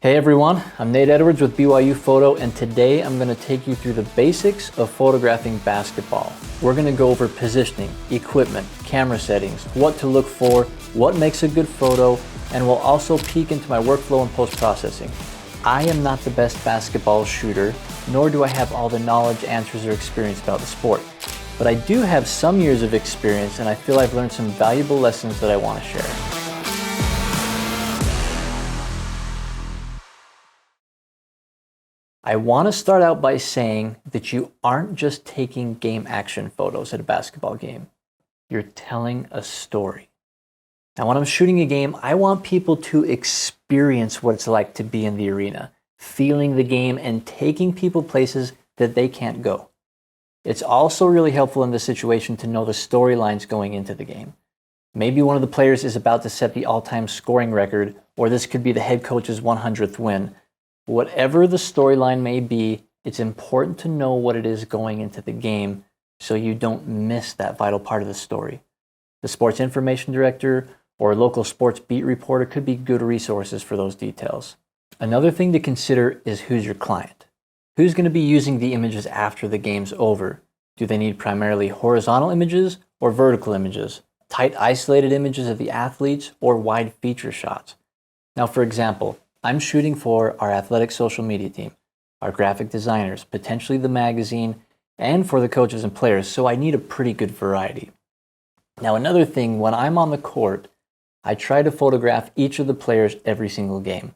Hey everyone, I'm Nate Edwards with BYU Photo, and today I'm going to take you through the basics of photographing basketball. We're going to go over positioning, equipment, camera settings, what to look for, what makes a good photo, and we'll also peek into my workflow and post-processing. I am not the best basketball shooter, nor do I have all the knowledge, answers, or experience about the sport. But I do have some years of experience, and I feel I've learned some valuable lessons that I want to share. I want to start out by saying that you aren't just taking game action photos at a basketball game. You're telling a story. Now, when I'm shooting a game, I want people to experience what it's like to be in the arena, feeling the game and taking people places that they can't go. It's also really helpful in this situation to know the storylines going into the game. Maybe one of the players is about to set the all-time scoring record, or this could be the head coach's 100th win. Whatever the storyline may be, it's important to know what it is going into the game so you don't miss that vital part of the story. The sports information director or local sports beat reporter could be good resources for those details. Another thing to consider is who's your client. Who's going to be using the images after the game's over? Do they need primarily horizontal images or vertical images? Tight isolated images of the athletes or wide feature shots? Now, for example, I'm shooting for our athletic social media team, our graphic designers, potentially the magazine, and for the coaches and players, so I need a pretty good variety. Now, another thing, when I'm on the court, I try to photograph each of the players every single game.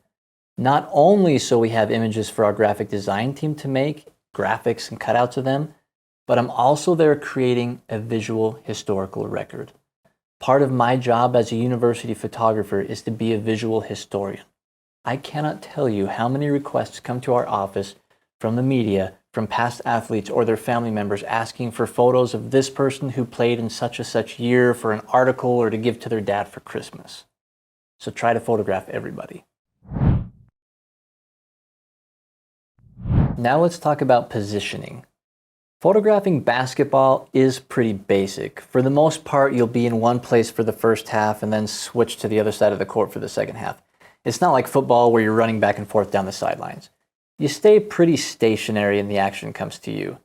Not only so we have images for our graphic design team to make, graphics and cutouts of them, but I'm also there creating a visual historical record. Part of my job as a university photographer is to be a visual historian. I cannot tell you how many requests come to our office from the media, from past athletes or their family members asking for photos of this person who played in such and such year for an article or to give to their dad for Christmas. So try to photograph everybody. Now let's talk about positioning. Photographing basketball is pretty basic. For the most part, you'll be in one place for the first half and then switch to the other side of the court for the second half. It's not like football where you're running back and forth down the sidelines. You stay pretty stationary and the action comes to you.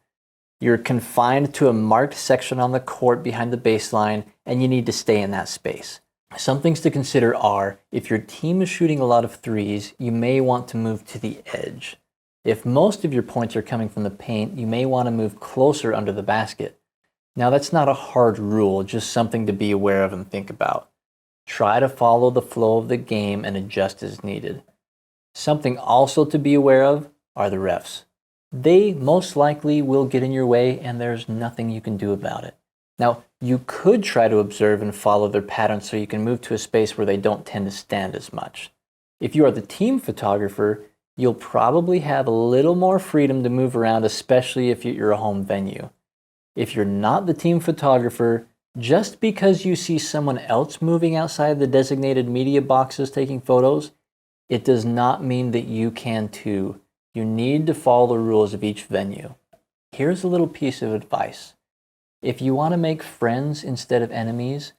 You're confined to a marked section on the court behind the baseline, and you need to stay in that space. Some things to consider are, if your team is shooting a lot of threes, you may want to move to the edge. If most of your points are coming from the paint, you may want to move closer under the basket. Now, that's not a hard rule, just something to be aware of and think about. Try to follow the flow of the game and adjust as needed. Something also to be aware of are the refs. They most likely will get in your way and there's nothing you can do about it. Now, you could try to observe and follow their patterns so you can move to a space where they don't tend to stand as much. If you are the team photographer, you'll probably have a little more freedom to move around, especially if you're a home venue. If you're not the team photographer, just because you see someone else moving outside the designated media boxes taking photos, it does not mean that you can too. You need to follow the rules of each venue. Here's a little piece of advice. If you want to make friends instead of enemies,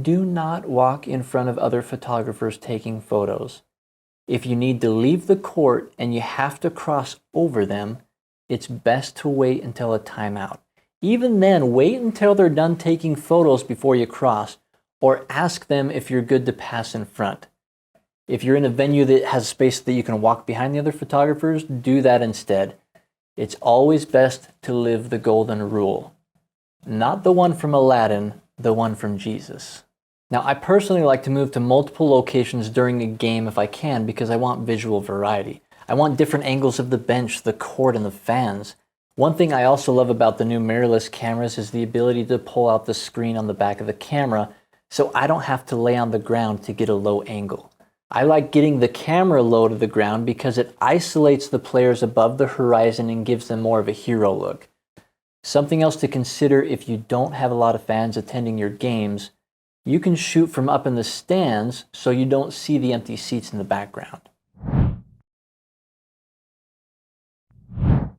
do not walk in front of other photographers taking photos. If you need to leave the court and you have to cross over them, it's best to wait until a timeout. Even then, wait until they're done taking photos before you cross, or ask them if you're good to pass in front. If you're in a venue that has space that you can walk behind the other photographers, do that instead. It's always best to live the golden rule. Not the one from Aladdin, the one from Jesus. Now, I personally like to move to multiple locations during a game if I can because I want visual variety. I want different angles of the bench, the court, and the fans. One thing I also love about the new mirrorless cameras is the ability to pull out the screen on the back of the camera so I don't have to lay on the ground to get a low angle. I like getting the camera low to the ground because it isolates the players above the horizon and gives them more of a hero look. Something else to consider if you don't have a lot of fans attending your games, you can shoot from up in the stands so you don't see the empty seats in the background.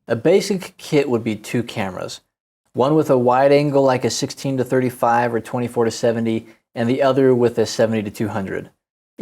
A basic kit would be two cameras, one with a wide angle like a 16-35 or 24-70, and the other with a 70-200.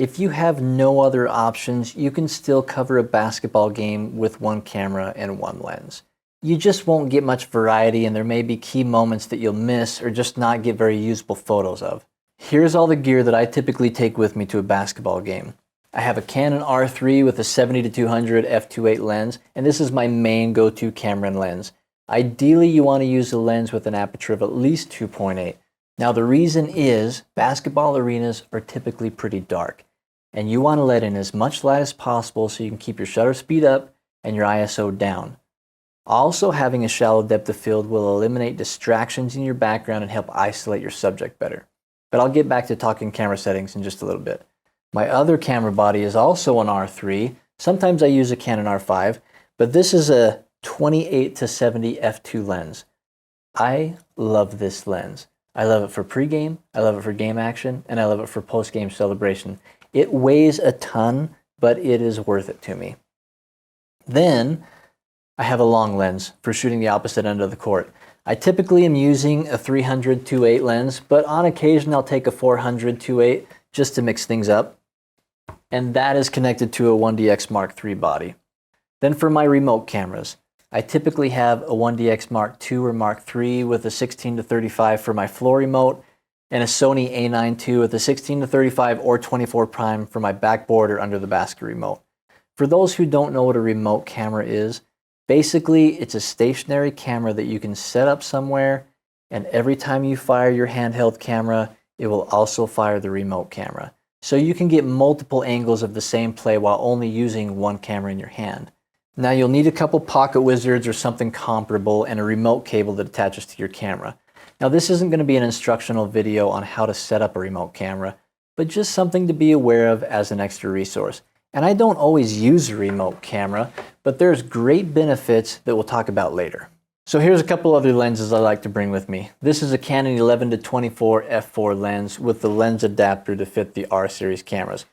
If you have no other options, you can still cover a basketball game with one camera and one lens. You just won't get much variety, and there may be key moments that you'll miss or just not get very usable photos of. Here's all the gear that I typically take with me to a basketball game. I have a Canon R3 with a 70-200 f2.8 lens, and this is my main go-to camera and lens. Ideally, you want to use a lens with an aperture of at least 2.8. Now, the reason is basketball arenas are typically pretty dark, and you want to let in as much light as possible so you can keep your shutter speed up and your ISO down. Also, having a shallow depth of field will eliminate distractions in your background and help isolate your subject better. But I'll get back to talking camera settings in just a little bit. My other camera body is also an R3. Sometimes I use a Canon R5, but this is a 28-70 f2 lens. I love this lens. I love it for pregame, I love it for game action, and I love it for post-game celebration. It weighs a ton, but it is worth it to me. Then, I have a long lens for shooting the opposite end of the court. I typically am using a 300 2.8 lens, but on occasion I'll take a 400 2.8 just to mix things up. And that is connected to a 1DX Mark III body. Then for my remote cameras, I typically have a 1DX Mark II or Mark III with a 16-35 for my floor remote, and a Sony A9 II with a 16-35 or 24 prime for my backboard or under the basket remote. For those who don't know what a remote camera is, basically it's a stationary camera that you can set up somewhere, and every time you fire your handheld camera, it will also fire the remote camera. So you can get multiple angles of the same play while only using one camera in your hand. Now you'll need a couple pocket wizards or something comparable and a remote cable that attaches to your camera. Now this isn't going to be an instructional video on how to set up a remote camera, but just something to be aware of as an extra resource. And I don't always use a remote camera, but there's great benefits that we'll talk about later. So here's a couple other lenses I like to bring with me. This is a Canon 11-24 f4 lens with the lens adapter to fit the R series cameras.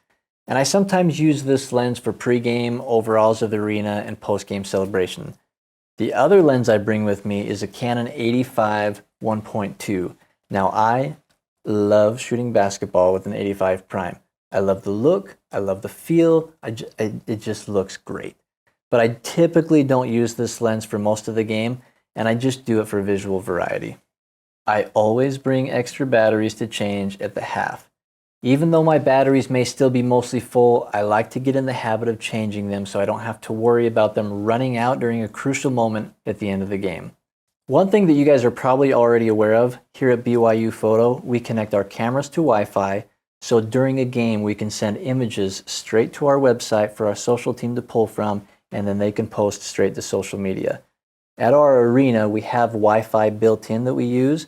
And I sometimes use this lens for pregame, overalls of the arena, and postgame celebration. The other lens I bring with me is a Canon 85 1.2. Now I love shooting basketball with an 85 prime. I love the look, I love the feel, it just looks great. But I typically don't use this lens for most of the game, and I just do it for visual variety. I always bring extra batteries to change at the half. Even though my batteries may still be mostly full, I like to get in the habit of changing them so I don't have to worry about them running out during a crucial moment at the end of the game. One thing that you guys are probably already aware of, here at BYU Photo, we connect our cameras to Wi-Fi, so during a game we can send images straight to our website for our social team to pull from, and then they can post straight to social media. At our arena, we have Wi-Fi built in that we use,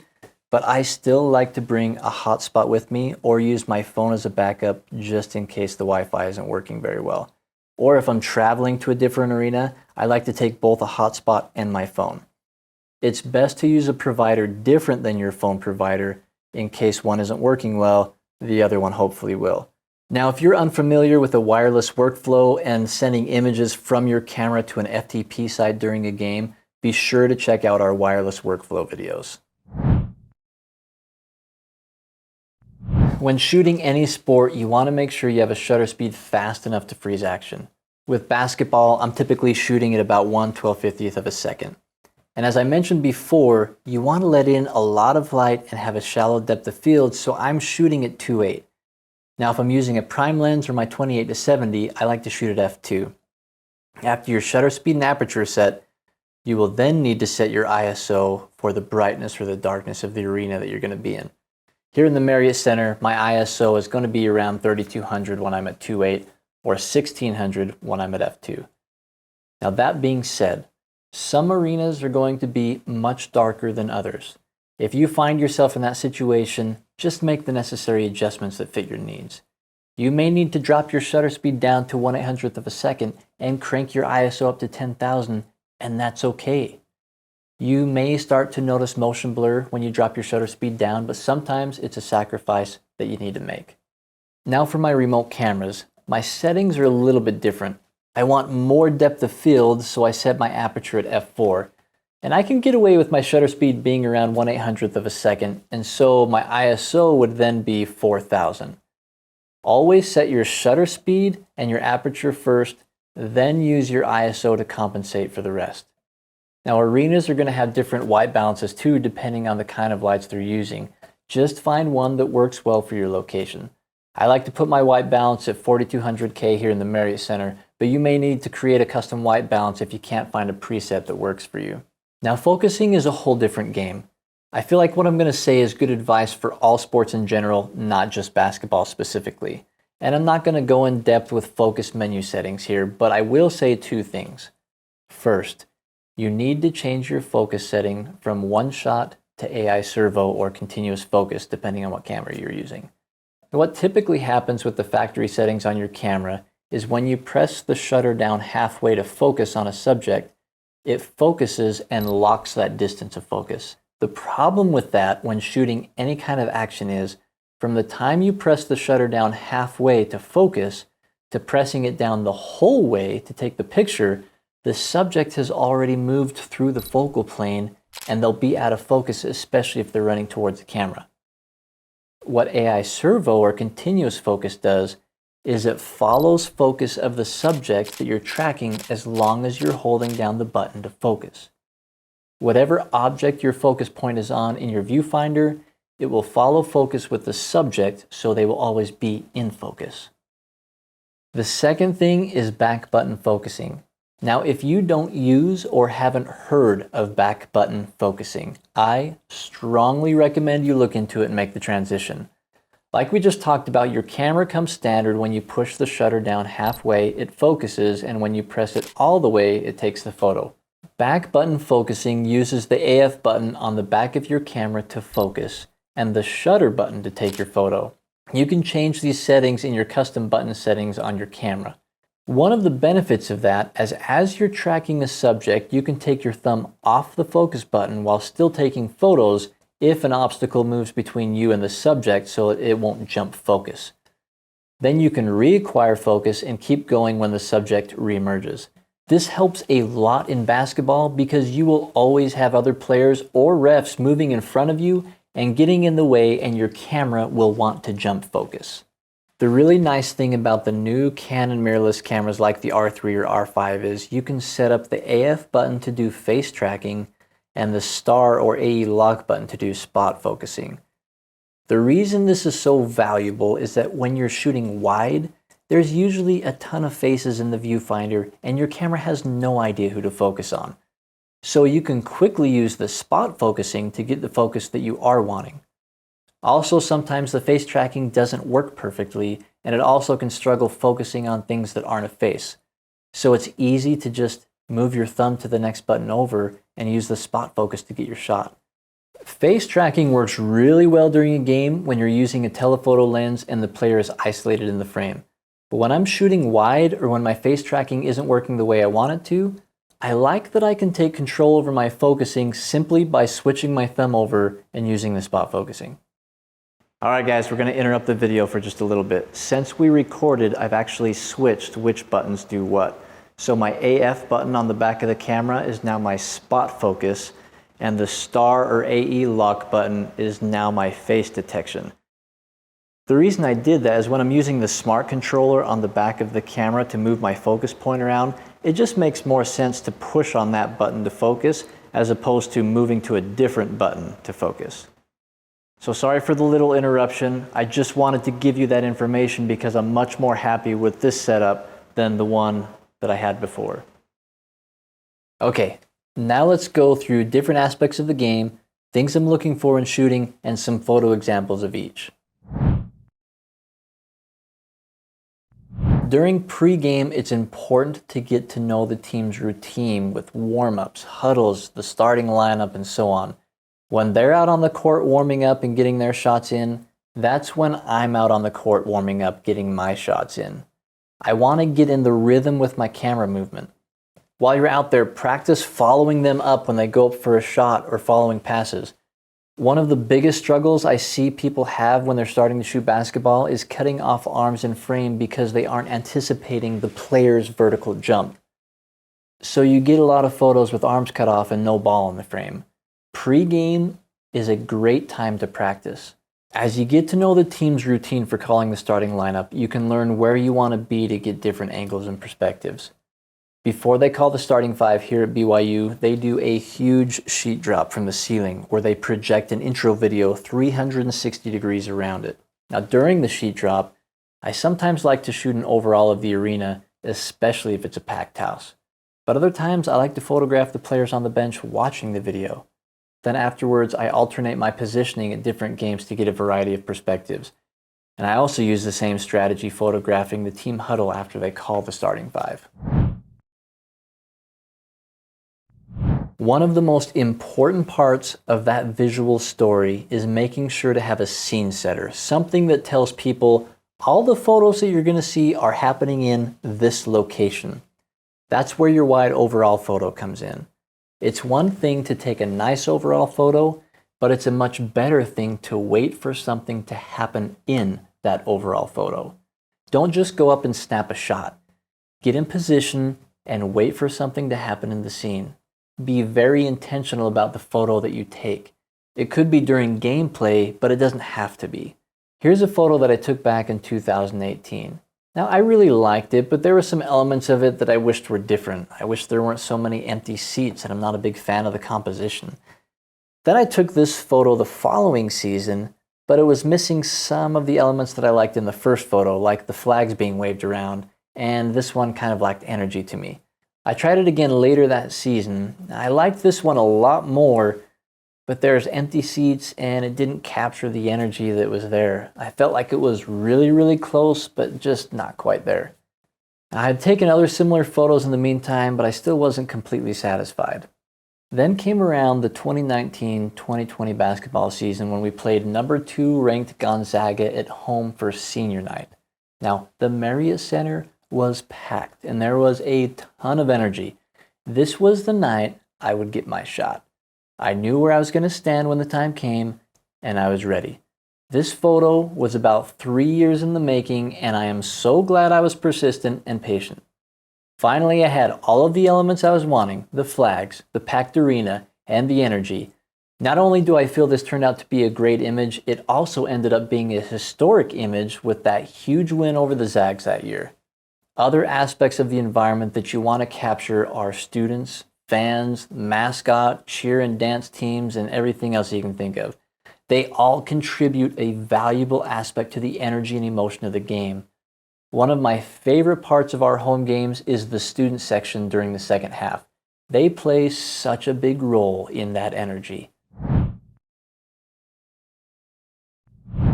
but I still like to bring a hotspot with me or use my phone as a backup just in case the Wi-Fi isn't working very well. Or if I'm traveling to a different arena, I like to take both a hotspot and my phone. It's best to use a provider different than your phone provider in case one isn't working well, the other one hopefully will. Now, if you're unfamiliar with a wireless workflow and sending images from your camera to an FTP site during a game, be sure to check out our wireless workflow videos. When shooting any sport, you want to make sure you have a shutter speed fast enough to freeze action. With basketball, I'm typically shooting at about 1/1250th of a second. And as I mentioned before, you want to let in a lot of light and have a shallow depth of field, so I'm shooting at 2.8. Now, if I'm using a prime lens or my 28-70, I like to shoot at f2. After your shutter speed and aperture is set, you will then need to set your ISO for the brightness or the darkness of the arena that you're going to be in. Here in the Marriott Center, my ISO is going to be around 3200 when I'm at 2.8 or 1600 when I'm at f2. Now that being said, some arenas are going to be much darker than others. If you find yourself in that situation, just make the necessary adjustments that fit your needs. You may need to drop your shutter speed down to 1/800th of a second and crank your ISO up to 10,000, and that's okay. You may start to notice motion blur when you drop your shutter speed down, but sometimes it's a sacrifice that you need to make. Now for my remote cameras, my settings are a little bit different. I want more depth of field, so I set my aperture at f4. And I can get away with my shutter speed being around 1/800th of a second, and so my ISO would then be 4000. Always set your shutter speed and your aperture first, then use your ISO to compensate for the rest. Now, arenas are going to have different white balances too, depending on the kind of lights they're using. Just find one that works well for your location. I like to put my white balance at 4200K here in the Marriott Center, but you may need to create a custom white balance if you can't find a preset that works for you. Now, focusing is a whole different game. I feel like what I'm going to say is good advice for all sports in general, not just basketball specifically. And I'm not going to go in depth with focus menu settings here, but I will say two things. First, you need to change your focus setting from one shot to AI servo or continuous focus, depending on what camera you're using. What typically happens with the factory settings on your camera is when you press the shutter down halfway to focus on a subject, it focuses and locks that distance of focus. The problem with that when shooting any kind of action is, from the time you press the shutter down halfway to focus to pressing it down the whole way to take the picture, the subject has already moved through the focal plane and they'll be out of focus, especially if they're running towards the camera. What AI servo or continuous focus does is it follows focus of the subject that you're tracking as long as you're holding down the button to focus. Whatever object your focus point is on in your viewfinder, it will follow focus with the subject, so they will always be in focus. The second thing is back button focusing. Now, if you don't use or haven't heard of back button focusing, I strongly recommend you look into it and make the transition. Like we just talked about, your camera comes standard. When you push the shutter down halfway, it focuses, and when you press it all the way, it takes the photo. Back button focusing uses the AF button on the back of your camera to focus and the shutter button to take your photo. You can change these settings in your custom button settings on your camera. One of the benefits of that is as you're tracking a subject, you can take your thumb off the focus button while still taking photos if an obstacle moves between you and the subject so it won't jump focus. Then you can reacquire focus and keep going when the subject reemerges. This helps a lot in basketball because you will always have other players or refs moving in front of you and getting in the way, and your camera will want to jump focus. The really nice thing about the new Canon mirrorless cameras like the R3 or R5 is you can set up the AF button to do face tracking and the star or AE lock button to do spot focusing. The reason this is so valuable is that when you're shooting wide, there's usually a ton of faces in the viewfinder and your camera has no idea who to focus on. So you can quickly use the spot focusing to get the focus that you are wanting. Also, sometimes the face tracking doesn't work perfectly, and it also can struggle focusing on things that aren't a face. So it's easy to just move your thumb to the next button over and use the spot focus to get your shot. Face tracking works really well during a game when you're using a telephoto lens and the player is isolated in the frame. But when I'm shooting wide or when my face tracking isn't working the way I want it to, I like that I can take control over my focusing simply by switching my thumb over and using the spot focusing. Alright guys, we're going to interrupt the video for just a little bit. Since we recorded, I've actually switched which buttons do what. So my AF button on the back of the camera is now my spot focus, and the star or AE lock button is now my face detection. The reason I did that is when I'm using the smart controller on the back of the camera to move my focus point around, it just makes more sense to push on that button to focus as opposed to moving to a different button to focus. So sorry for the little interruption. I just wanted to give you that information because I'm much more happy with this setup than the one that I had before. Okay, now let's go through different aspects of the game, things I'm looking for in shooting, and some photo examples of each. During pregame, it's important to get to know the team's routine with warm-ups, huddles, the starting lineup, and so on. When they're out on the court warming up and getting their shots in, that's when I'm out on the court warming up getting my shots in. I want to get in the rhythm with my camera movement. While you're out there, practice following them up when they go up for a shot or following passes. One of the biggest struggles I see people have when they're starting to shoot basketball is cutting off arms in frame because they aren't anticipating the player's vertical jump. So you get a lot of photos with arms cut off and no ball in the frame. Pre-game is a great time to practice. As you get to know the team's routine for calling the starting lineup, you can learn where you want to be to get different angles and perspectives. Before they call the starting five here at BYU, they do a huge sheet drop from the ceiling where they project an intro video 360 degrees around it. Now, during the sheet drop, I sometimes like to shoot an overall of the arena, especially if it's a packed house. But other times, I like to photograph the players on the bench watching the video. Then afterwards, I alternate my positioning at different games to get a variety of perspectives. And I also use the same strategy photographing the team huddle after they call the starting five. One of the most important parts of that visual story is making sure to have a scene setter, something that tells people all the photos that you're going to see are happening in this location. That's where your wide overall photo comes in. It's one thing to take a nice overall photo, but it's a much better thing to wait for something to happen in that overall photo. Don't just go up and snap a shot. Get in position and wait for something to happen in the scene. Be very intentional about the photo that you take. It could be during gameplay, but it doesn't have to be. Here's a photo that I took back in 2018. Now, I really liked it, but there were some elements of it that I wished were different. I wish there weren't so many empty seats, and I'm not a big fan of the composition. Then I took this photo the following season, but it was missing some of the elements that I liked in the first photo, like the flags being waved around, and this one kind of lacked energy to me. I tried it again later that season. I liked this one a lot more, but there's empty seats and it didn't capture the energy that was there. I felt like it was really, really close, but just not quite there. I had taken other similar photos in the meantime, but I still wasn't completely satisfied. Then came around the 2019-2020 basketball season when we played number 2 ranked Gonzaga at home for senior night. Now, the Marriott Center was packed and there was a ton of energy. This was the night I would get my shot. I knew where I was going to stand when the time came, and I was ready. This photo was about 3 years in the making, and I am so glad I was persistent and patient. Finally, I had all of the elements I was wanting, the flags, the packed arena, and the energy. Not only do I feel this turned out to be a great image, it also ended up being a historic image with that huge win over the Zags that year. Other aspects of the environment that you want to capture are students, fans, mascot, cheer and dance teams, and everything else you can think of. They all contribute a valuable aspect to the energy and emotion of the game. One of my favorite parts of our home games is the student section during the second half. They play such a big role in that energy.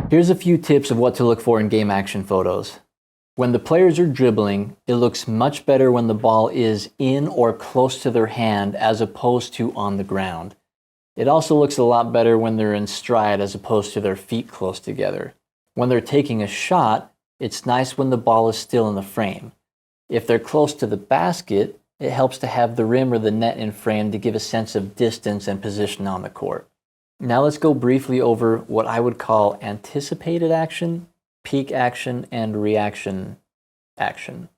Here's a few tips of what to look for in game action photos. When the players are dribbling, it looks much better when the ball is in or close to their hand as opposed to on the ground. It also looks a lot better when they're in stride as opposed to their feet close together. When they're taking a shot, it's nice when the ball is still in the frame. If they're close to the basket, it helps to have the rim or the net in frame to give a sense of distance and position on the court. Now let's go briefly over what I would call anticipated action, peak action, and reaction action.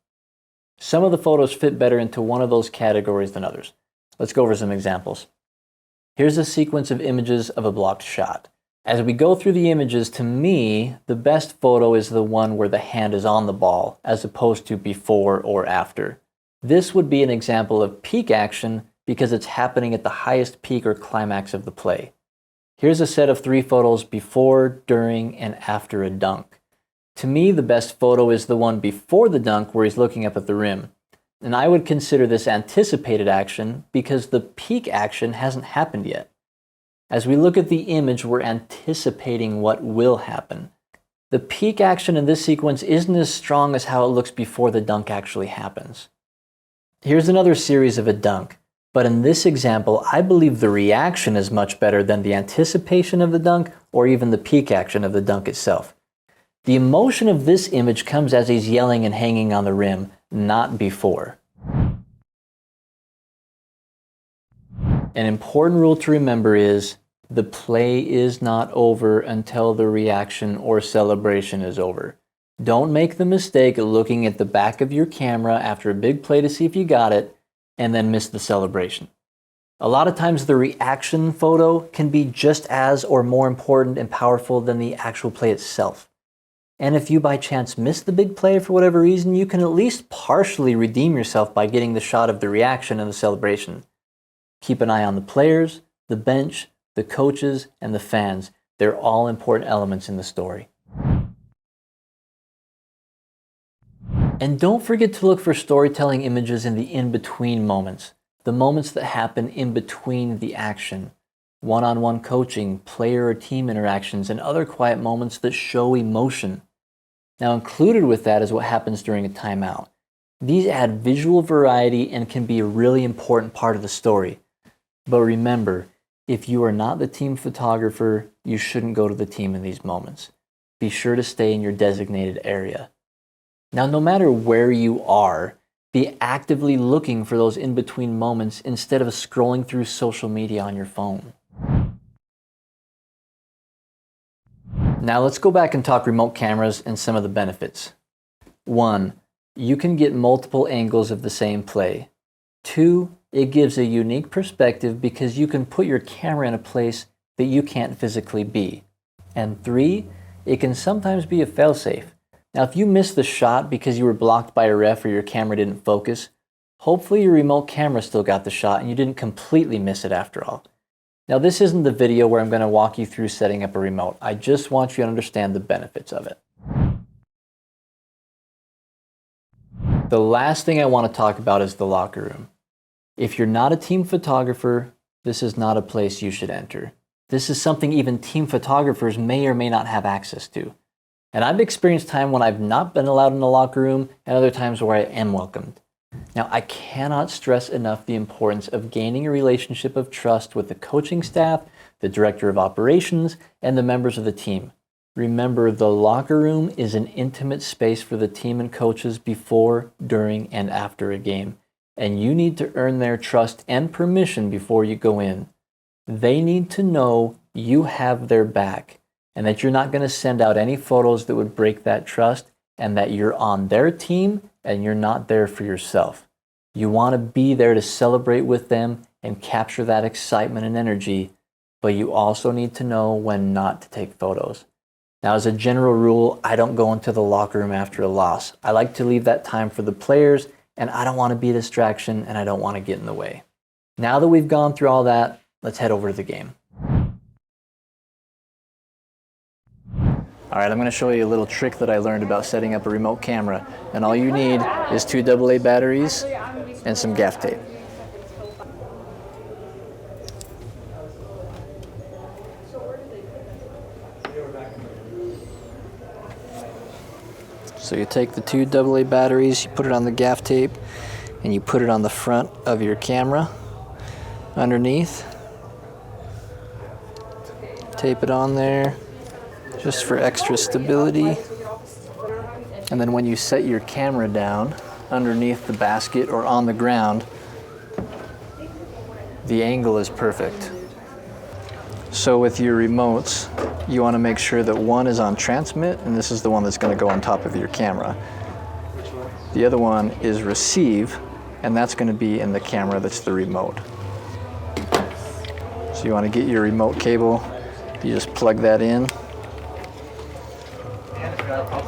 Some of the photos fit better into one of those categories than others. Let's go over some examples. Here's a sequence of images of a blocked shot. As we go through the images, to me, the best photo is the one where the hand is on the ball, as opposed to before or after. This would be an example of peak action because it's happening at the highest peak or climax of the play. Here's a set of 3 photos before, during, and after a dunk. To me, the best photo is the one before the dunk where he's looking up at the rim. And I would consider this anticipated action because the peak action hasn't happened yet. As we look at the image, we're anticipating what will happen. The peak action in this sequence isn't as strong as how it looks before the dunk actually happens. Here's another series of a dunk, but in this example, I believe the reaction is much better than the anticipation of the dunk or even the peak action of the dunk itself. The emotion of this image comes as he's yelling and hanging on the rim, not before. An important rule to remember is the play is not over until the reaction or celebration is over. Don't make the mistake of looking at the back of your camera after a big play to see if you got it and then miss the celebration. A lot of times the reaction photo can be just as or more important and powerful than the actual play itself. And if you by chance miss the big play for whatever reason, you can at least partially redeem yourself by getting the shot of the reaction and the celebration. Keep an eye on the players, the bench, the coaches, and the fans. They're all important elements in the story. And don't forget to look for storytelling images in the in-between moments, the moments that happen in between the action. One-on-one coaching, player or team interactions, and other quiet moments that show emotion. Now, included with that is what happens during a timeout. These add visual variety and can be a really important part of the story. But remember, if you are not the team photographer, you shouldn't go to the team in these moments. Be sure to stay in your designated area. Now, no matter where you are, be actively looking for those in-between moments instead of scrolling through social media on your phone. Now let's go back and talk remote cameras and some of the benefits. 1, you can get multiple angles of the same play. 2, it gives a unique perspective because you can put your camera in a place that you can't physically be. And 3, it can sometimes be a failsafe. Now, if you missed the shot because you were blocked by a ref or your camera didn't focus, hopefully your remote camera still got the shot and you didn't completely miss it after all. Now, this isn't the video where I'm going to walk you through setting up a remote. I just want you to understand the benefits of it. The last thing I want to talk about is the locker room. If you're not a team photographer, this is not a place you should enter. This is something even team photographers may or may not have access to. And I've experienced time when I've not been allowed in the locker room and other times where I am welcomed. Now, I cannot stress enough the importance of gaining a relationship of trust with the coaching staff, the director of operations, and the members of the team. Remember, the locker room is an intimate space for the team and coaches before, during, and after a game. And you need to earn their trust and permission before you go in. They need to know you have their back and that you're not going to send out any photos that would break that trust and that you're on their team and you're not there for yourself. You want to be there to celebrate with them and capture that excitement and energy, but you also need to know when not to take photos. Now, as a general rule, I don't go into the locker room after a loss. I like to leave that time for the players, and I don't want to be a distraction, and I don't want to get in the way. Now that we've gone through all that, let's head over to the game. All right, I'm going to show you a little trick that I learned about setting up a remote camera. And all you need is 2 AA batteries and some gaff tape. So you take the 2 AA batteries, you put it on the gaff tape, and you put it on the front of your camera underneath. Tape it on there just for extra stability. And then when you set your camera down underneath the basket or on the ground, the angle is perfect. So with your remotes, you want to make sure that one is on transmit, and this is the one that's going to go on top of your camera. The other one is receive, and that's going to be in the camera that's the remote. So you want to get your remote cable, you just plug that in,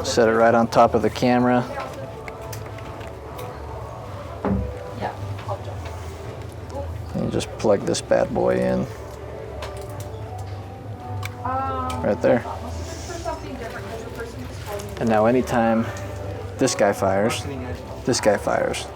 set it right on top of the camera. And you just plug this bad boy in. Right there. And now anytime this guy fires, this guy fires.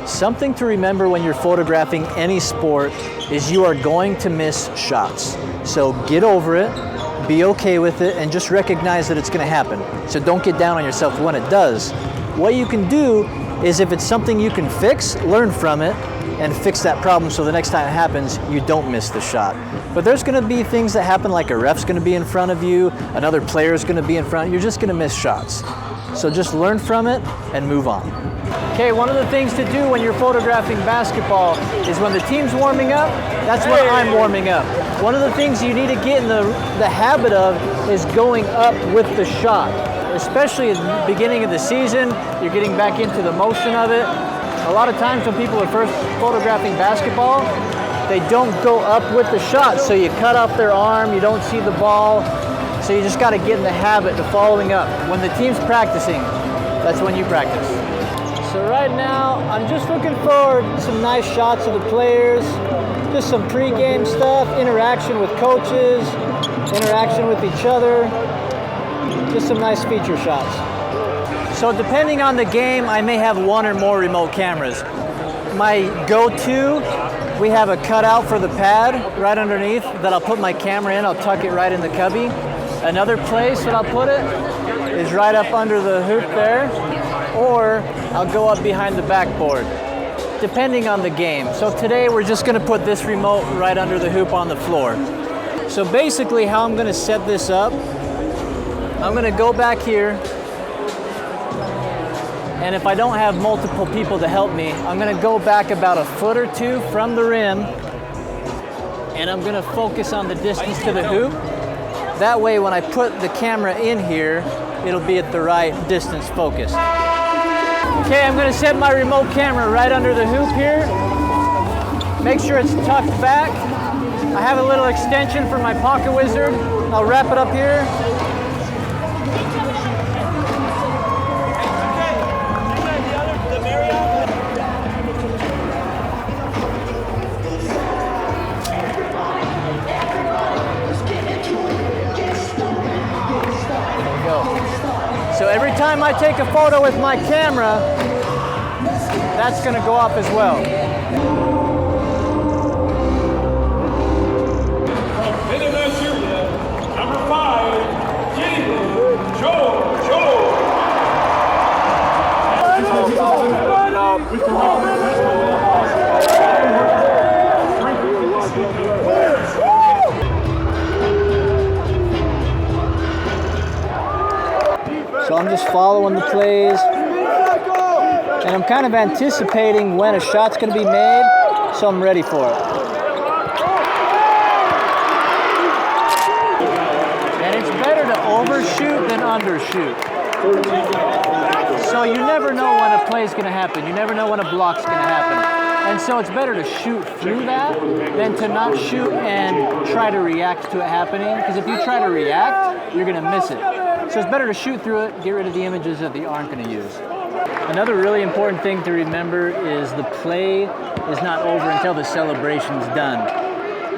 Something to remember when you're photographing any sport is you are going to miss shots. So get over it, be okay with it, and just recognize that it's going to happen. So don't get down on yourself when it does. What you can do is, if it's something you can fix, learn from it and fix that problem so the next time it happens, you don't miss the shot. But there's going to be things that happen, like a ref's going to be in front of you, another player's going to be in front. You're just going to miss shots. So just learn from it and move on. Okay, one of the things to do when you're photographing basketball is when the team's warming up, that's when I'm warming up. One of the things you need to get in the habit of is going up with the shot. especially at the beginning of the season. You're getting back into the motion of it. A lot of times when people are first photographing basketball, they don't go up with the shot, so you cut off their arm, you don't see the ball, so you just got to get in the habit of following up. When the team's practicing, that's when you practice. So right now, I'm just looking for some nice shots of the players, just some pregame stuff, interaction with coaches, interaction with each other, just some nice feature shots. So depending on the game, I may have one or more remote cameras. My go-to, we have a cutout for the pad right underneath that I'll put my camera in. I'll tuck it right in the cubby. Another place that I'll put it is right up under the hoop there, or I'll go up behind the backboard, depending on the game. So today we're just gonna put this remote right under the hoop on the floor. So basically how I'm gonna set this up, I'm gonna go back here, and if I don't have multiple people to help me, I'm gonna go back about a foot or two from the rim, and I'm gonna focus on the distance to the hoop. That way when I put the camera in here, it'll be at the right distance focused. Okay, I'm gonna set my remote camera right under the hoop here. Make sure it's tucked back. I have a little extension for my pocket wizard. I'll wrap it up here. So every time I take a photo with my camera, that's going to go up as well. Number 5, Joe. So I'm just following the plays, and I'm kind of anticipating when a shot's going to be made, so I'm ready for it. And it's better to overshoot than undershoot. So you never know when a play's going to happen. You never know when a block's going to happen. And so it's better to shoot through that than to not shoot and try to react to it happening. Because if you try to react, you're going to miss it. So it's better to shoot through it, get rid of the images that you aren't going to use. Another really important thing to remember is the play is not over until the celebration's done.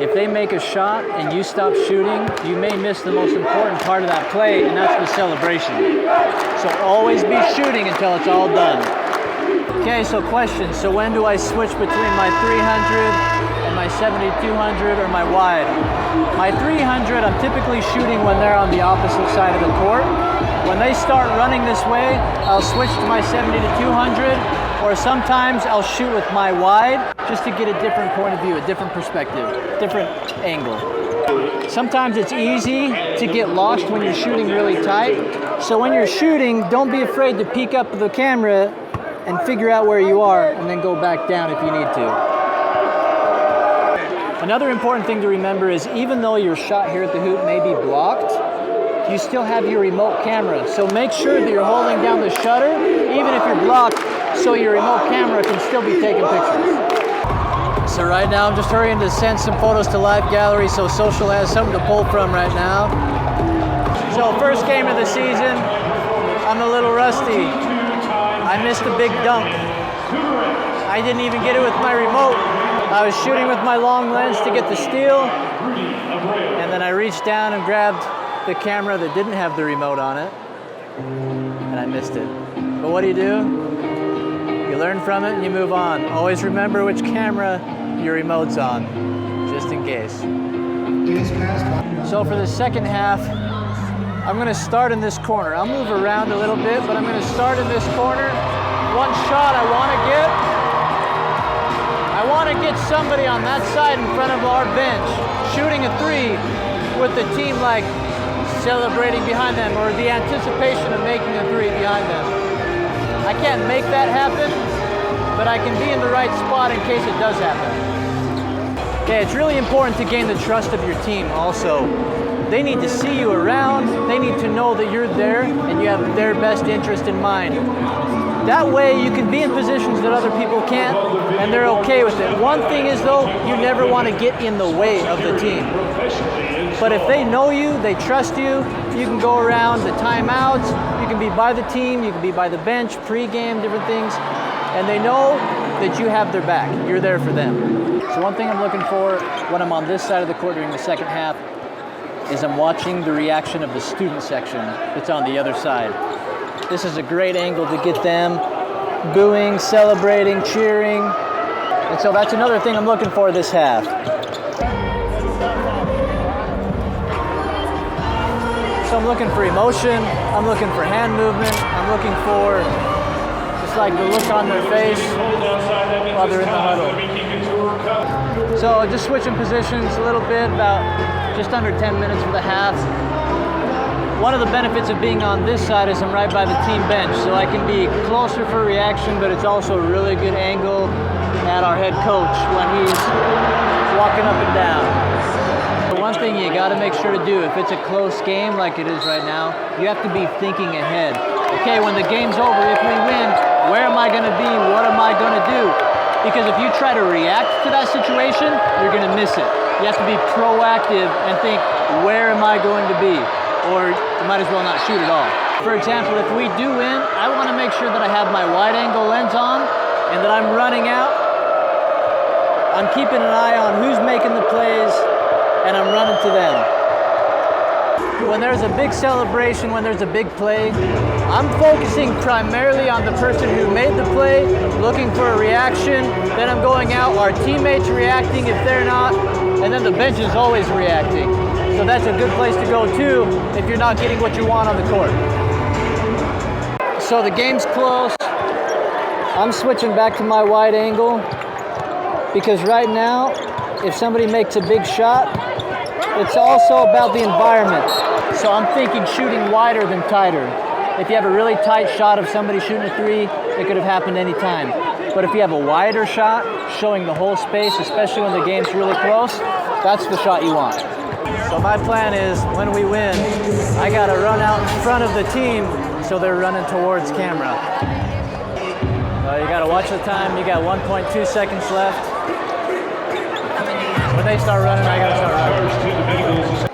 If they make a shot and you stop shooting, you may miss the most important part of that play, and that's the celebration. So always be shooting until it's all done. Okay, so question. So when do I switch between my 300 and my 7200 or my wide? My 300, I'm typically shooting when they're on the opposite side of the court. When they start running this way, I'll switch to my 70-200, or sometimes I'll shoot with my wide just to get a different point of view, a different perspective, different angle. Sometimes it's easy to get lost when you're shooting really tight. So when you're shooting, don't be afraid to peek up the camera and figure out where you are and then go back down if you need to. Another important thing to remember is even though your shot here at the hoop may be blocked, you still have your remote camera. So make sure that you're holding down the shutter, even if you're blocked, so your remote camera can still be taking pictures. So right now I'm just hurrying to send some photos to Live Gallery so social has something to pull from right now. So first game of the season, I'm a little rusty. I missed a big dunk. I didn't even get it with my remote. I was shooting with my long lens to get the steal, and then I reached down and grabbed the camera that didn't have the remote on it, and I missed it. But what do? You learn from it and you move on. Always remember which camera your remote's on, just in case. So for the second half, I'm gonna start in this corner. I'll move around a little bit, but I'm gonna start in this corner. One shot I wanna get somebody on that side in front of our bench, shooting a three with the team like celebrating behind them, or the anticipation of making a three behind them. I can't make that happen, but I can be in the right spot in case it does happen. Okay, it's really important to gain the trust of your team also. they need to see you around. They need to know that you're there and you have their best interest in mind. That way you can be in positions that other people can't, and they're okay with it. One thing is though, you never want to get in the way of the team. But if they know you, they trust you, you can go around the timeouts, you can be by the team, you can be by the bench, pregame, different things, and they know that you have their back. You're there for them. So one thing I'm looking for when I'm on this side of the court during the second half is I'm watching the reaction of the student section that's on the other side. This is a great angle to get them booing, celebrating, cheering. And so that's another thing I'm looking for this half. So I'm looking for emotion, I'm looking for hand movement, I'm looking for just like the look on their face while they're in the huddle. So just switching positions a little bit, about just under 10 minutes for the half. One of the benefits of being on this side is I'm right by the team bench, so I can be closer for reaction, but it's also a really good angle at our head coach when he's walking up and down. One thing you got to make sure to do, if it's a close game like it is right now, you have to be thinking ahead. Okay, when the game's over, if we win, where am I going to be? What am I going to do? Because if you try to react to that situation, you're going to miss it. You have to be proactive and think, where am I going to be? Or you might as well not shoot at all. For example, if we do win, I want to make sure that I have my wide angle lens on and that I'm running out. I'm keeping an eye on who's making the plays, and I'm running to them. When there's a big celebration, when there's a big play, I'm focusing primarily on the person who made the play, looking for a reaction. Then I'm going out, our teammates reacting if they're not, and then the bench is always reacting. So that's a good place to go too if you're not getting what you want on the court. So the game's close. I'm switching back to my wide angle because right now, if somebody makes a big shot, it's also about the environment. So I'm thinking shooting wider than tighter. If you have a really tight shot of somebody shooting a three, it could have happened any time. But if you have a wider shot, showing the whole space, especially when the game's really close, that's the shot you want. So my plan is, when we win, I gotta run out in front of the team so they're running towards camera. You gotta watch the time, you got 1.2 seconds left. When they start running, I gotta start running.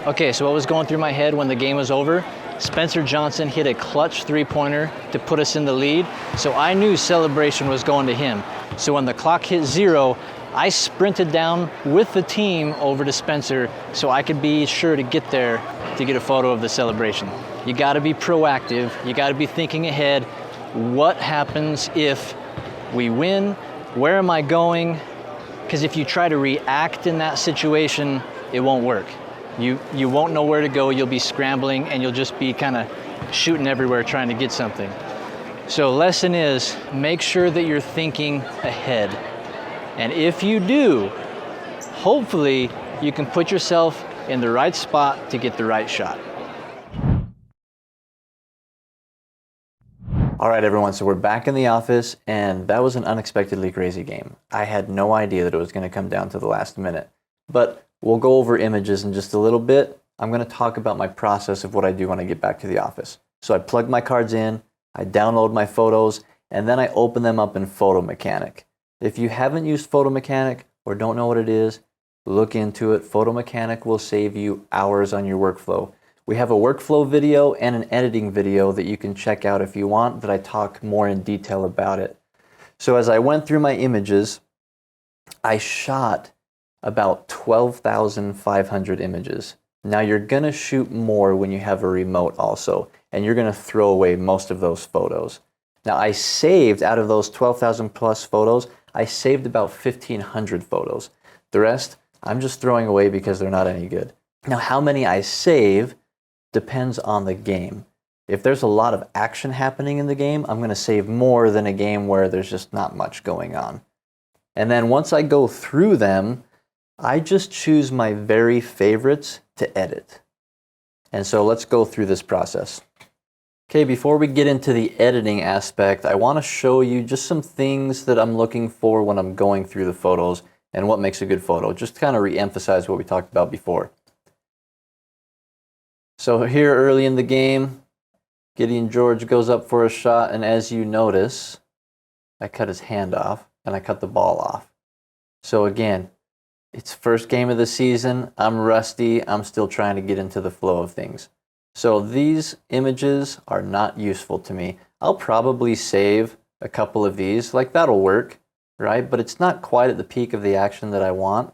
Okay, so what was going through my head when the game was over? Spencer Johnson hit a clutch three-pointer to put us in the lead, so I knew celebration was going to him. So when the clock hit 0, I sprinted down with the team over to Spencer so I could be sure to get there to get a photo of the celebration. You gotta be proactive, you gotta be thinking ahead. What happens if we win? Where am I going? Because if you try to react in that situation, it won't work. You won't know where to go, you'll be scrambling, and you'll just be kind of shooting everywhere trying to get something. So lesson is, make sure that you're thinking ahead. And if you do, hopefully you can put yourself in the right spot to get the right shot. All right, everyone, so we're back in the office, and that was an unexpectedly crazy game. I had no idea that it was going to come down to the last minute. But we'll go over images in just a little bit. I'm going to talk about my process of what I do when I get back to the office. So I plug my cards in, I download my photos, and then I open them up in Photo Mechanic. If you haven't used Photo Mechanic or don't know what it is, look into it. Photo Mechanic will save you hours on your workflow. We have a workflow video and an editing video that you can check out if you want, that I talk more in detail about it. So as I went through my images, I shot about 12,500 images. Now you're gonna shoot more when you have a remote also, and you're gonna throw away most of those photos. Now I saved, out of those 12,000 plus photos, I saved about 1,500 photos. The rest, I'm just throwing away because they're not any good. Now, how many I save depends on the game. If there's a lot of action happening in the game, I'm going to save more than a game where there's just not much going on. And then once I go through them, I just choose my very favorites to edit. And so let's go through this process. Okay, before we get into the editing aspect, I want to show you just some things that I'm looking for when I'm going through the photos and what makes a good photo, just to kind of re-emphasize what we talked about before. So here early in the game, Gideon George goes up for a shot, and as you notice, I cut his hand off and I cut the ball off. So again, it's first game of the season. I'm rusty. I'm still trying to get into the flow of things. So these images are not useful to me. I'll probably save a couple of these, like that'll work, right? But it's not quite at the peak of the action that I want.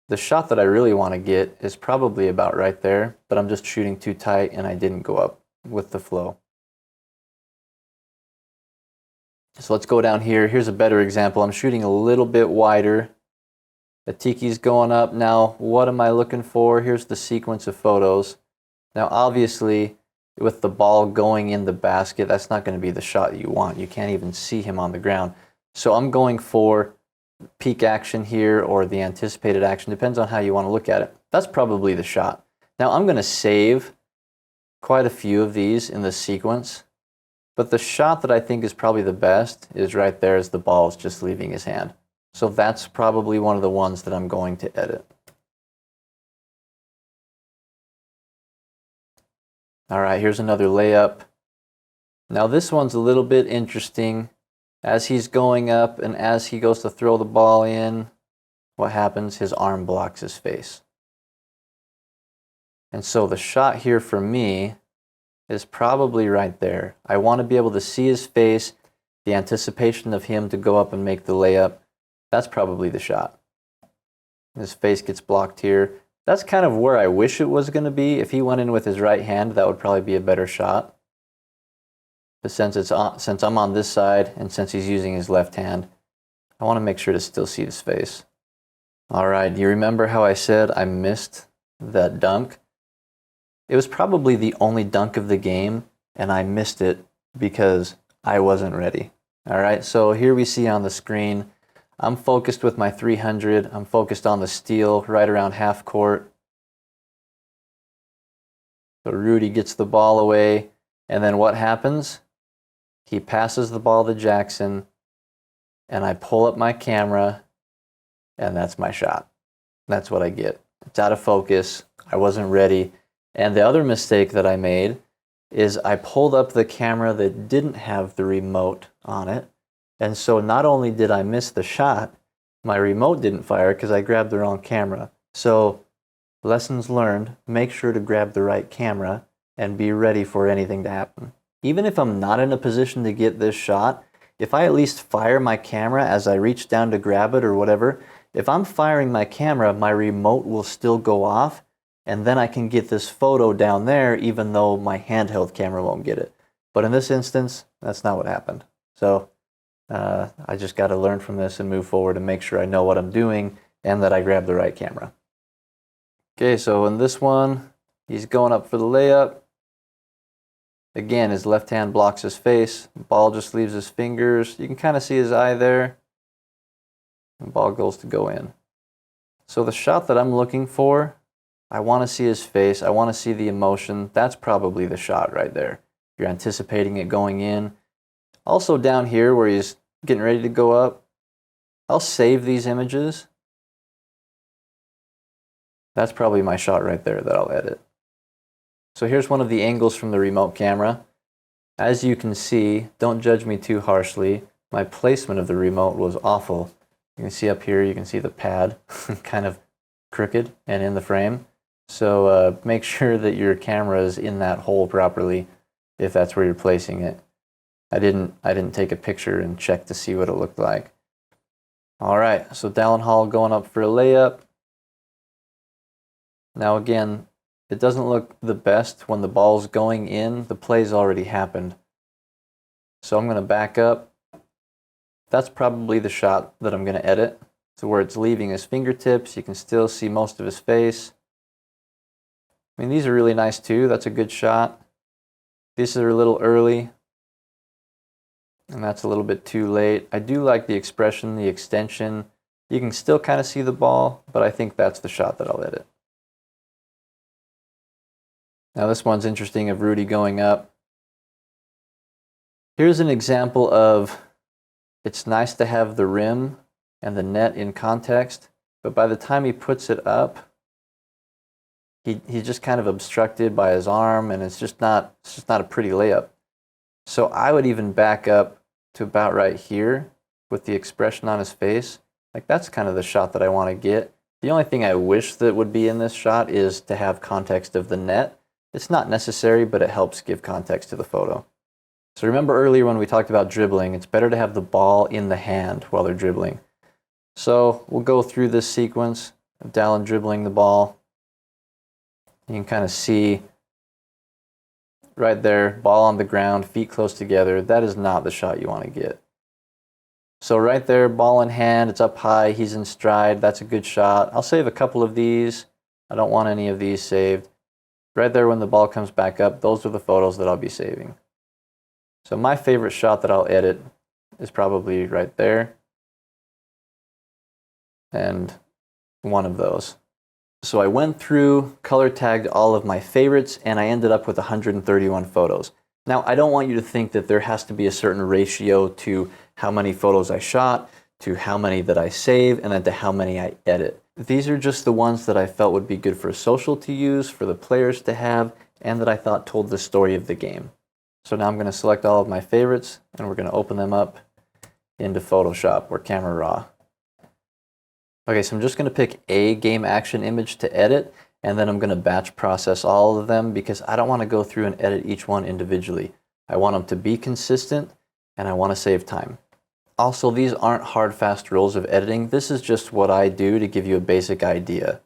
The shot that I really want to get is probably about right there, but I'm just shooting too tight and I didn't go up with the flow. So let's go down here. Here's a better example. I'm shooting a little bit wider. The tiki's going up. Now, what am I looking for? Here's the sequence of photos. Now, obviously, with the ball going in the basket, that's not going to be the shot you want. You can't even see him on the ground. So I'm going for peak action here, or the anticipated action. Depends on how you want to look at it. That's probably the shot. Now, I'm going to save quite a few of these in the sequence. But the shot that I think is probably the best is right there as the ball is just leaving his hand. So that's probably one of the ones that I'm going to edit. All right, here's another layup. Now this one's a little bit interesting. As he's going up and as he goes to throw the ball in, what happens? His arm blocks his face. And so the shot here for me is probably right there. I want to be able to see his face, the anticipation of him to go up and make the layup. That's probably the shot. His face gets blocked here. That's kind of where I wish it was going to be. If he went in with his right hand, that would probably be a better shot. But since I'm on this side and since he's using his left hand, I want to make sure to still see his face. All right, do you remember how I said I missed that dunk? It was probably the only dunk of the game, and I missed it because I wasn't ready. All right, so here we see on the screen, I'm focused with my 300. I'm focused on the steal right around half court. So Rudy gets the ball away, and then what happens? He passes the ball to Jackson, and I pull up my camera, and that's my shot. That's what I get. It's out of focus. I wasn't ready. And the other mistake that I made is I pulled up the camera that didn't have the remote on it. And so not only did I miss the shot, my remote didn't fire because I grabbed the wrong camera. So lessons learned, make sure to grab the right camera and be ready for anything to happen. Even if I'm not in a position to get this shot, if I at least fire my camera as I reach down to grab it or whatever, if I'm firing my camera, my remote will still go off, and then I can get this photo down there even though my handheld camera won't get it. But in this instance, that's not what happened. So I just got to learn from this and move forward and make sure I know what I'm doing and that I grab the right camera. Okay, so in this one, he's going up for the layup. Again, his left hand blocks his face. The ball just leaves his fingers. You can kind of see his eye there. The ball goes to go in. So the shot that I'm looking for, I want to see his face. I want to see the emotion. That's probably the shot right there. You're anticipating it going in. Also down here where he's getting ready to go up, I'll save these images. That's probably my shot right there that I'll edit. So here's one of the angles from the remote camera. As you can see, don't judge me too harshly. My placement of the remote was awful. You can see up here, you can see the pad kind of crooked and in the frame. So make sure that your camera is in that hole properly if that's where you're placing it. I didn't take a picture and check to see what it looked like. All right, so Dallin Hall going up for a layup. Now again, it doesn't look the best when the ball's going in. The play's already happened. So I'm going to back up. That's probably the shot that I'm going to edit. So where it's leaving his fingertips, you can still see most of his face. I mean, these are really nice too. That's a good shot. These are a little early, and that's a little bit too late. I do like the expression, the extension. You can still kind of see the ball, but I think that's the shot that I'll edit. Now this one's interesting of Rudy going up. Here's an example of, it's nice to have the rim and the net in context, but by the time he puts it up, he's just kind of obstructed by his arm, and it's just not a pretty layup. So I would even back up to about right here with the expression on his face. Like, that's kind of the shot that I want to get. The only thing I wish that would be in this shot is to have context of the net. It's not necessary, but it helps give context to the photo. So remember earlier when we talked about dribbling, it's better to have the ball in the hand while they're dribbling. So we'll go through this sequence of Dallin dribbling the ball. You can kind of see right there, ball on the ground, feet close together. That is not the shot you want to get. So right there, ball in hand, it's up high, he's in stride. That's a good shot. I'll save a couple of these. I don't want any of these saved. Right there when the ball comes back up, those are the photos that I'll be saving. So my favorite shot that I'll edit is probably right there. And one of those. So I went through, color tagged all of my favorites, and I ended up with 131 photos. Now, I don't want you to think that there has to be a certain ratio to how many photos I shot, to how many that I save, and then to how many I edit. These are just the ones that I felt would be good for social to use, for the players to have, and that I thought told the story of the game. So now I'm going to select all of my favorites, and we're going to open them up into Photoshop or Camera Raw. Okay, so I'm just going to pick a game action image to edit, and then I'm going to batch process all of them because I don't want to go through and edit each one individually. I want them to be consistent, and I want to save time. Also, these aren't hard, fast rules of editing. This is just what I do to give you a basic idea.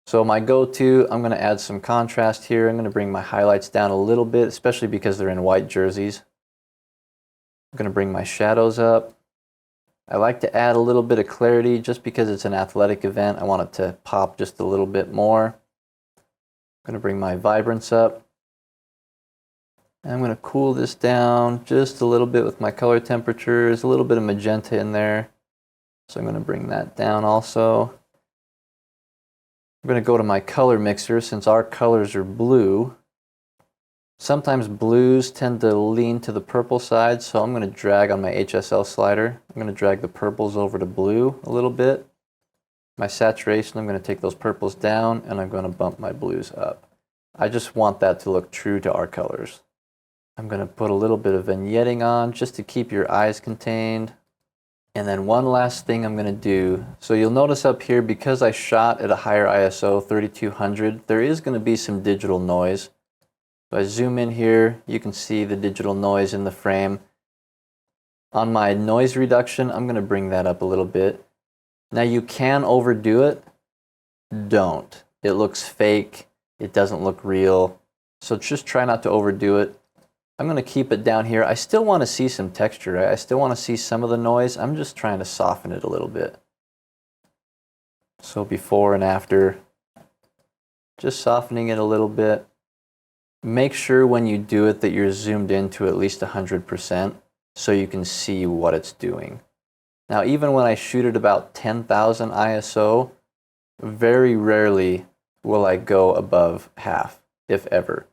So my go-to, I'm going to add some contrast here. I'm going to bring my highlights down a little bit, especially because they're in white jerseys. I'm going to bring my shadows up. I like to add a little bit of clarity just because it's an athletic event. I want it to pop just a little bit more. I'm going to bring my vibrance up. I'm going to cool this down just a little bit with my color temperatures, a little bit of magenta in there. So I'm going to bring that down also. I'm going to go to my color mixer since our colors are blue. Sometimes blues tend to lean to the purple side, so I'm going to drag on my HSL slider. I'm going to drag the purples over to blue a little bit. My saturation, I'm going to take those purples down, and I'm going to bump my blues up. I just want that to look true to our colors. I'm going to put a little bit of vignetting on just to keep your eyes contained. And then one last thing I'm going to do. So you'll notice up here, because I shot at a higher ISO, 3200, there is going to be some digital noise. So I zoom in here, you can see the digital noise in the frame. On my noise reduction, I'm going to bring that up a little bit. Now you can overdo it. Don't. It looks fake. It doesn't look real. So just try not to overdo it. I'm going to keep it down here. I still want to see some texture, right? I still want to see some of the noise. I'm just trying to soften it a little bit. So before and after, just softening it a little bit. Make sure when you do it that you're zoomed in to at least 100% so you can see what it's doing. Now, even when I shoot at about 10,000 ISO, very rarely will I go above half, if ever.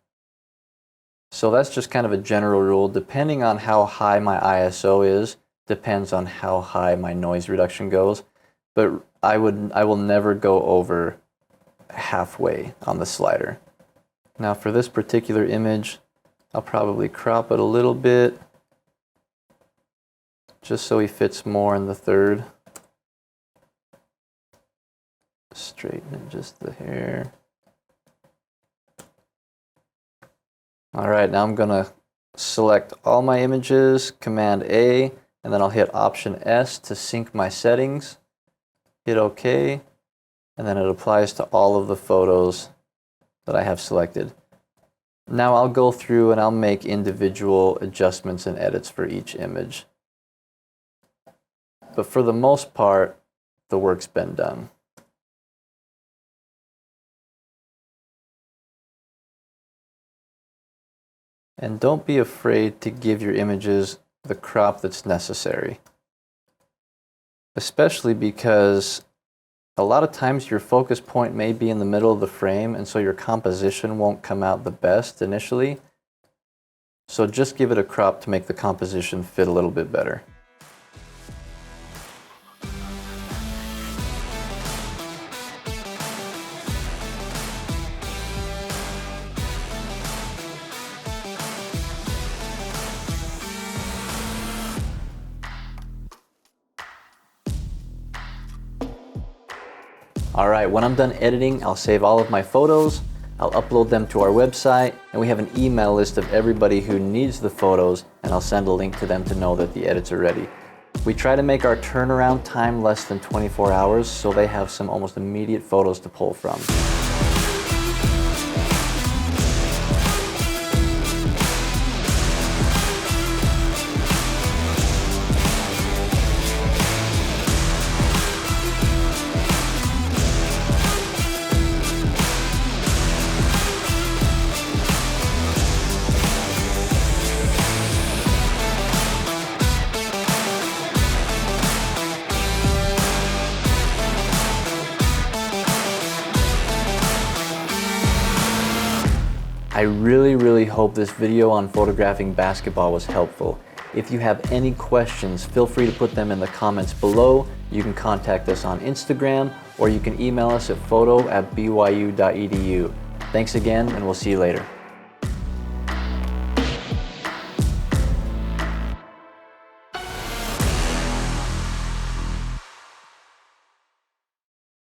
So that's just kind of a general rule. Depending on how high my ISO is, depends on how high my noise reduction goes. But I will never go over halfway on the slider. Now for this particular image, I'll probably crop it a little bit, just so he fits more in the third. Straighten it just the hair. All right, now I'm gonna select all my images, Command A, and then I'll hit Option S to sync my settings. Hit OK, and then it applies to all of the photos that I have selected. Now I'll go through and I'll make individual adjustments and edits for each image. But for the most part, the work's been done. And don't be afraid to give your images the crop that's necessary. Especially because a lot of times your focus point may be in the middle of the frame, and so your composition won't come out the best initially. So just give it a crop to make the composition fit a little bit better. Alright, when I'm done editing, I'll save all of my photos, I'll upload them to our website, and we have an email list of everybody who needs the photos, and I'll send a link to them to know that the edits are ready. We try to make our turnaround time less than 24 hours, so they have some almost immediate photos to pull from. I really hope this video on photographing basketball was helpful. If you have any questions, feel free to put them in the comments below. You can contact us on Instagram, or you can email us at photo@byu.edu. Thanks again, and we'll see you later.